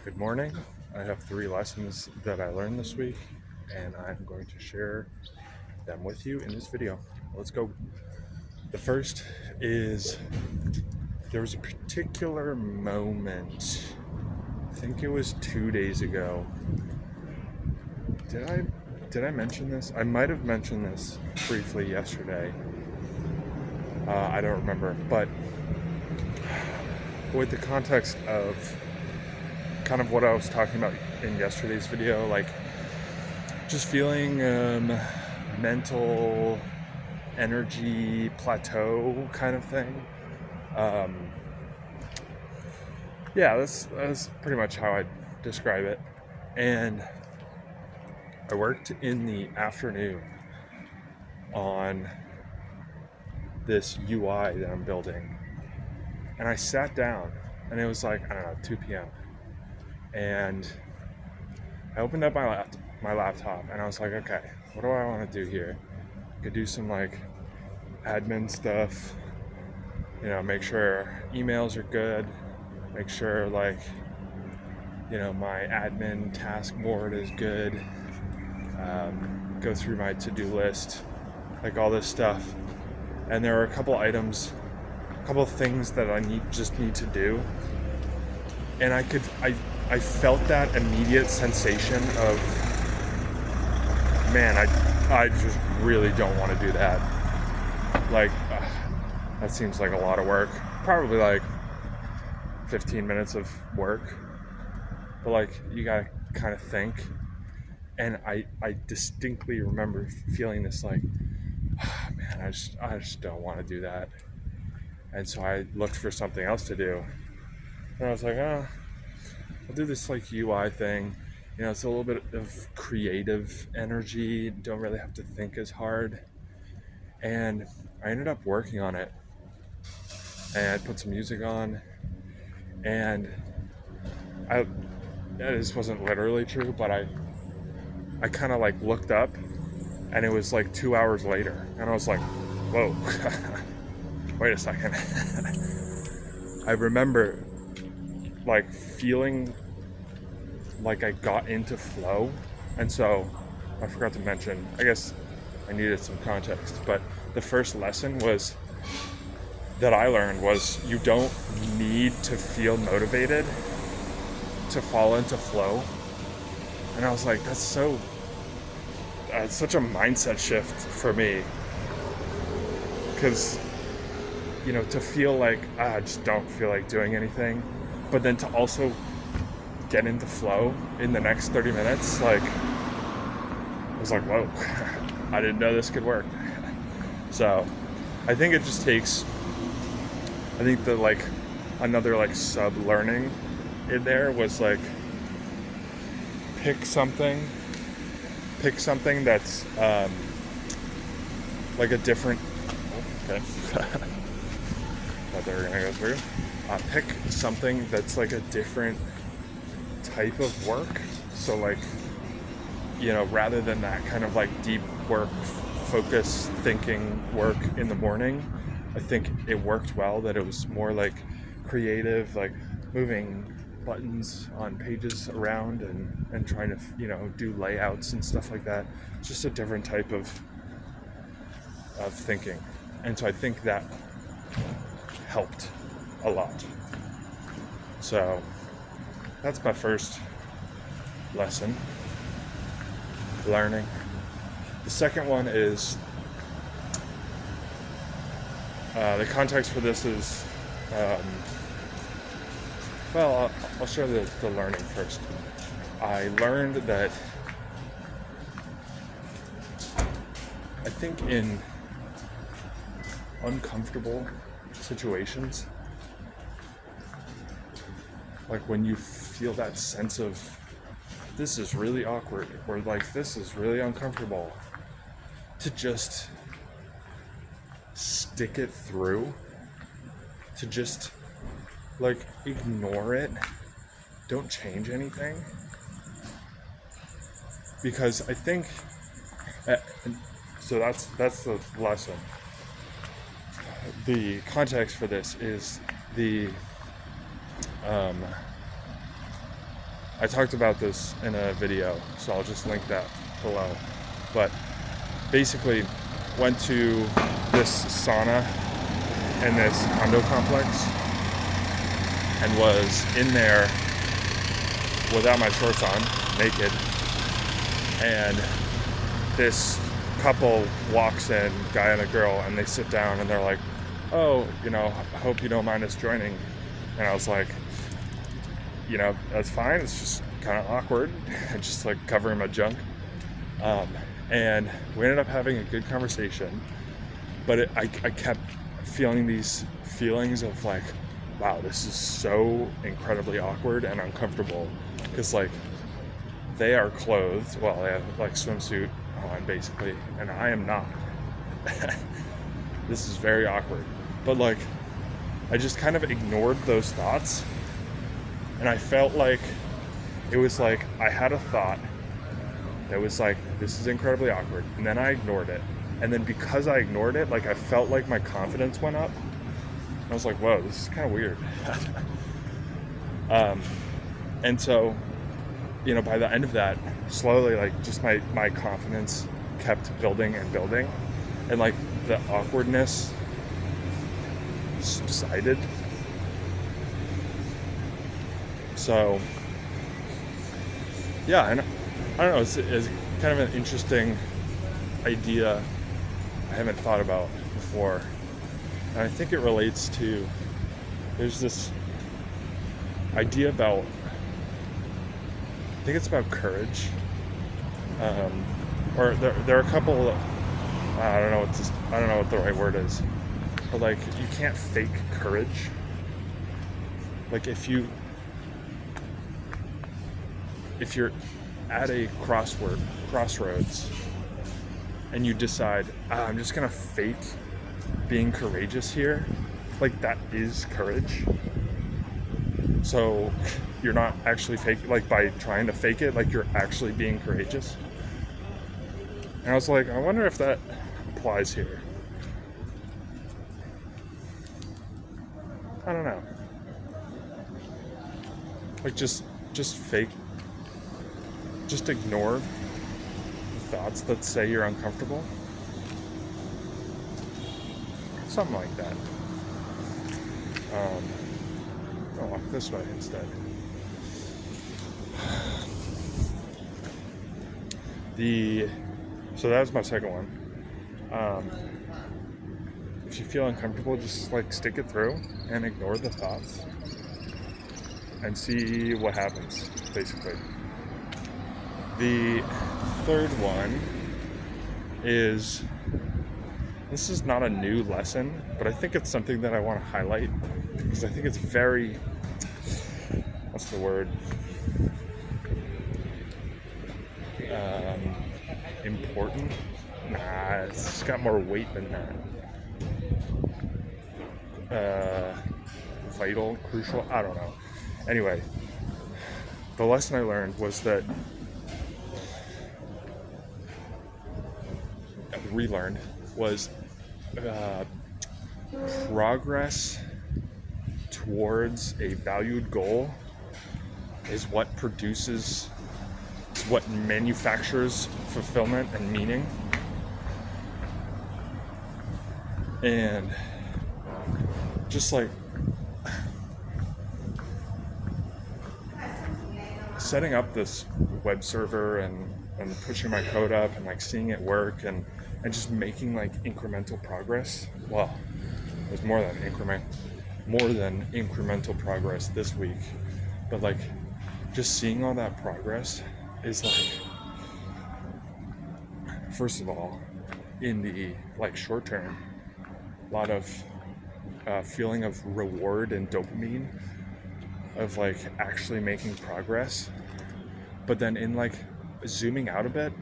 Good morning. I have 3 lessons that I learned this week, and I'm going to share them with you in this video. Let's go. The first is there was a particular moment, I think it was 2 days ago. Did I mention this? I might have mentioned this briefly yesterday. I don't remember, but with the context of kind of what I was talking about in yesterday's video, like just feeling mental energy plateau kind of thing. Yeah, that's pretty much how I describe it. And I worked in the afternoon on this UI that I'm building, and I sat down, and it was like, I don't know, 2 p.m. and I opened up my laptop, and I was like, okay, what do I want to do here? I could do some like admin stuff, make sure emails are good, make sure like, my admin task board is good, go through my to-do list, like all this stuff. And there are a couple things that I need to do. And I felt that immediate sensation of, man, I just really don't want to do that. Like, that seems like a lot of work. Probably like 15 minutes of work. But like, you gotta kind of think. And I distinctly remember feeling this like, man, I just don't want to do that. And so I looked for something else to do. And I was like, I'll do this like UI thing. It's a little bit of creative energy. Don't really have to think as hard. And I ended up working on it. And I put some music on. And this wasn't literally true, but I kind of like looked up, and it was like 2 hours later. And I was like, whoa, wait a second. I remember like feeling like I got into flow. And so I forgot to mention, I guess I needed some context, but the first lesson that I learned was you don't need to feel motivated to fall into flow. And I was like, that's such a mindset shift for me. Because, to feel like, I just don't feel like doing anything, but then to also get into flow in the next 30 minutes, like, I was like, whoa, I didn't know this could work. So I think it just takes, that like another like sub learning in there was like, pick something that's like a different, okay, thought they were gonna go through. Pick something that's like a different type of work. So like, rather than that kind of like deep work, focus, thinking work in the morning, I think it worked well that it was more like creative, like moving buttons on pages around and trying to, do layouts and stuff like that. It's just a different type of thinking. And so I think that helped a lot. So that's my first lesson, learning. The second one is, the context for this is, I'll share the learning first. I learned that I think in uncomfortable situations, like when you feel that sense of this is really awkward or like this is really uncomfortable, to just stick it through, to just like ignore it, don't change anything. Because I think so that's the lesson. The context for this is the I talked about this in a video, so I'll just link that below. But basically, went to this sauna in this condo complex and was in there without my shorts on, naked. And this couple walks in, guy and a girl, and they sit down and they're like, oh, hope you don't mind us joining. And I was like, that's fine. It's just kind of awkward. Just like covering my junk. And we ended up having a good conversation. But I kept feeling these feelings of like, wow, this is so incredibly awkward and uncomfortable. Because like, they are clothed. Well, they have like swimsuit on basically. And I am not. This is very awkward. But like, I just kind of ignored those thoughts. And I felt like it was like I had a thought that was like, this is incredibly awkward. And then I ignored it. And then because I ignored it, like I felt like my confidence went up. I was like, whoa, this is kind of weird. And so, by the end of that, slowly, like just my confidence kept building and building. And like the awkwardness subsided. So, yeah, and I don't know, it's kind of an interesting idea I haven't thought about before. And I think it relates to, there's this idea about, I think it's about courage. Or there are a couple, I don't know what the right word is. But like, you can't fake courage. Like if you're at a crossroads and you decide, I'm just gonna fake being courageous here, like that is courage. So you're not actually fake, like by trying to fake it, like you're actually being courageous. And I was like, I wonder if that applies here. I don't know. Like just fake. Just ignore the thoughts that say you're uncomfortable. Something like that. I'll walk this way instead. So that was my second one. If you feel uncomfortable, just like stick it through and ignore the thoughts and see what happens, basically. The third one is, this is not a new lesson, but I think it's something that I want to highlight because I think it's very, what's the word? Important? Nah, it's got more weight than that. Vital, crucial, I don't know. Anyway, the lesson I learned was that relearned was progress towards a valued goal is what manufactures fulfillment and meaning. And just like setting up this web server and pushing my code up and like seeing it work and just making like incremental progress. Well, there's more than incremental progress this week, but like just seeing all that progress is like, first of all, in the like short term, a lot of feeling of reward and dopamine of like actually making progress. But then in like zooming out a bit,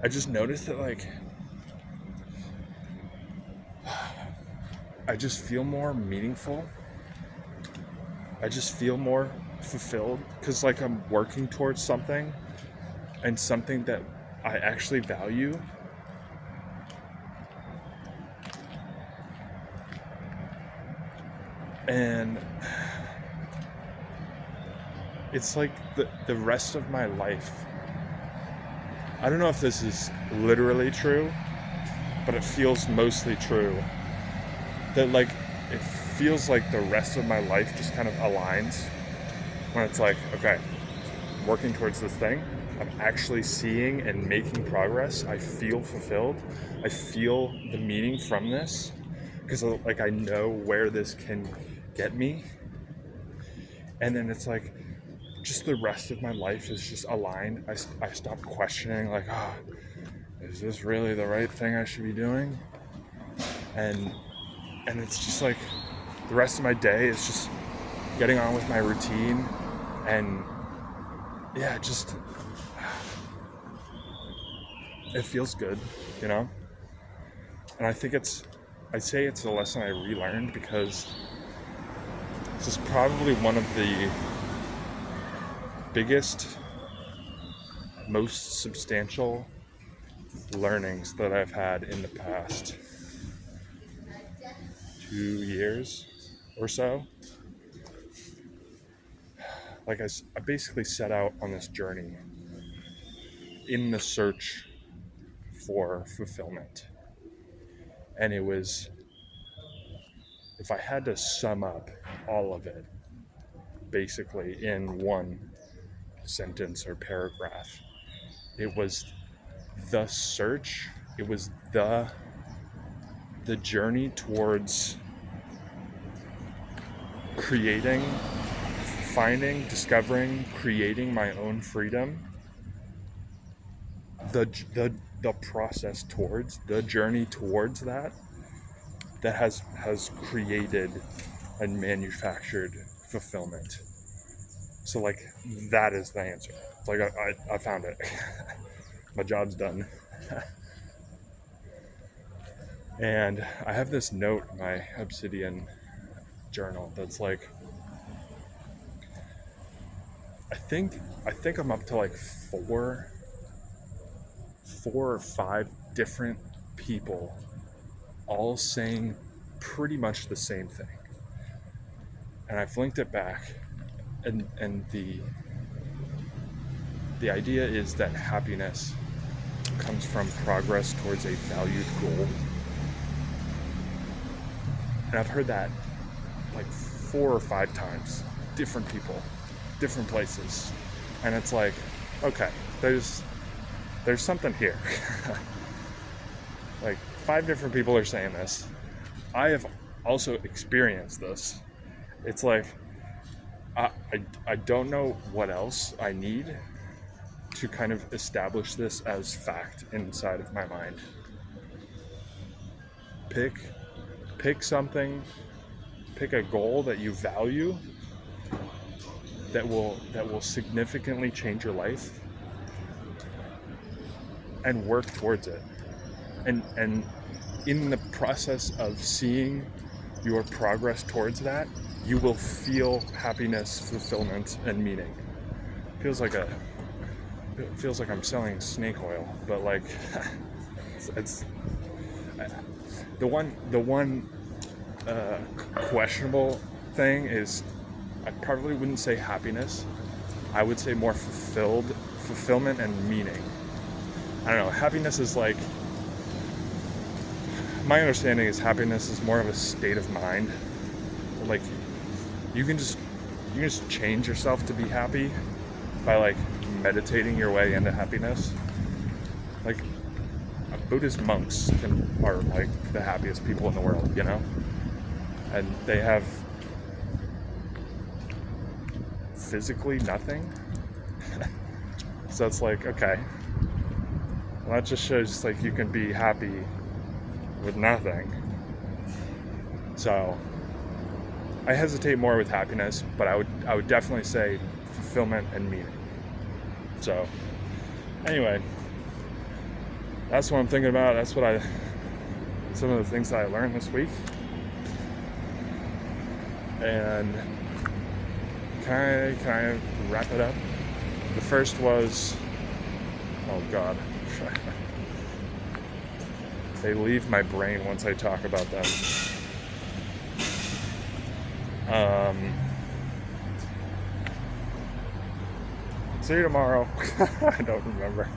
I just noticed that like I just feel more meaningful. I just feel more fulfilled because like I'm working towards something and something that I actually value. And it's like the rest of my life. I don't know if this is literally true, but it feels mostly true. That like it feels like the rest of my life just kind of aligns when it's like, okay, I'm working towards this thing. I'm actually seeing and making progress. I feel fulfilled. I feel the meaning from this because like I know where this can get me. And then it's like just the rest of my life is just aligned. I stop questioning like, is this really the right thing I should be doing? And it's just like the rest of my day is just getting on with my routine and yeah, just it feels good, you know? And I think I'd say it's a lesson I relearned because this is probably one of the biggest, most substantial learnings that I've had in the past 2 years or so. Like I basically set out on this journey in the search for fulfillment. And it was, if I had to sum up all of it, basically in one sentence or paragraph, it was the search, it was the journey towards creating, finding, discovering, creating my own freedom, the process towards, the journey towards that has created and manufactured fulfillment. So like that is the answer. It's like I found it. My job's done. And I have this note in my Obsidian journal that's like, I think I'm up to like four or five different people all saying pretty much the same thing. And I've linked it back, and the idea is that happiness comes from progress towards a valued goal. And I've heard that like 4 or 5 times, different people, different places. And it's like, okay, there's something here. Like 5 different people are saying this. I have also experienced this. It's like, I don't know what else I need to kind of establish this as fact inside of my mind. Pick something, pick a goal that you value that will significantly change your life and work towards it. And in the process of seeing your progress towards that, you will feel happiness, fulfillment, and meaning. It feels like I'm selling snake oil, but like it's the one questionable thing is I probably wouldn't say happiness. I would say more fulfillment and meaning. I don't know. Happiness is like, my understanding is happiness is more of a state of mind. Like you can just change yourself to be happy by like meditating your way into happiness. Like Buddhist monks are like the happiest people in the world, you know? And they have physically nothing. So it's like, okay, well, that just shows like you can be happy with nothing. So I hesitate more with happiness, but I would definitely say fulfillment and meaning. So anyway, that's what I'm thinking about. That's what some of the things that I learned this week. And can I wrap it up? The first was, oh God. They leave my brain once I talk about them. See you tomorrow. I don't remember.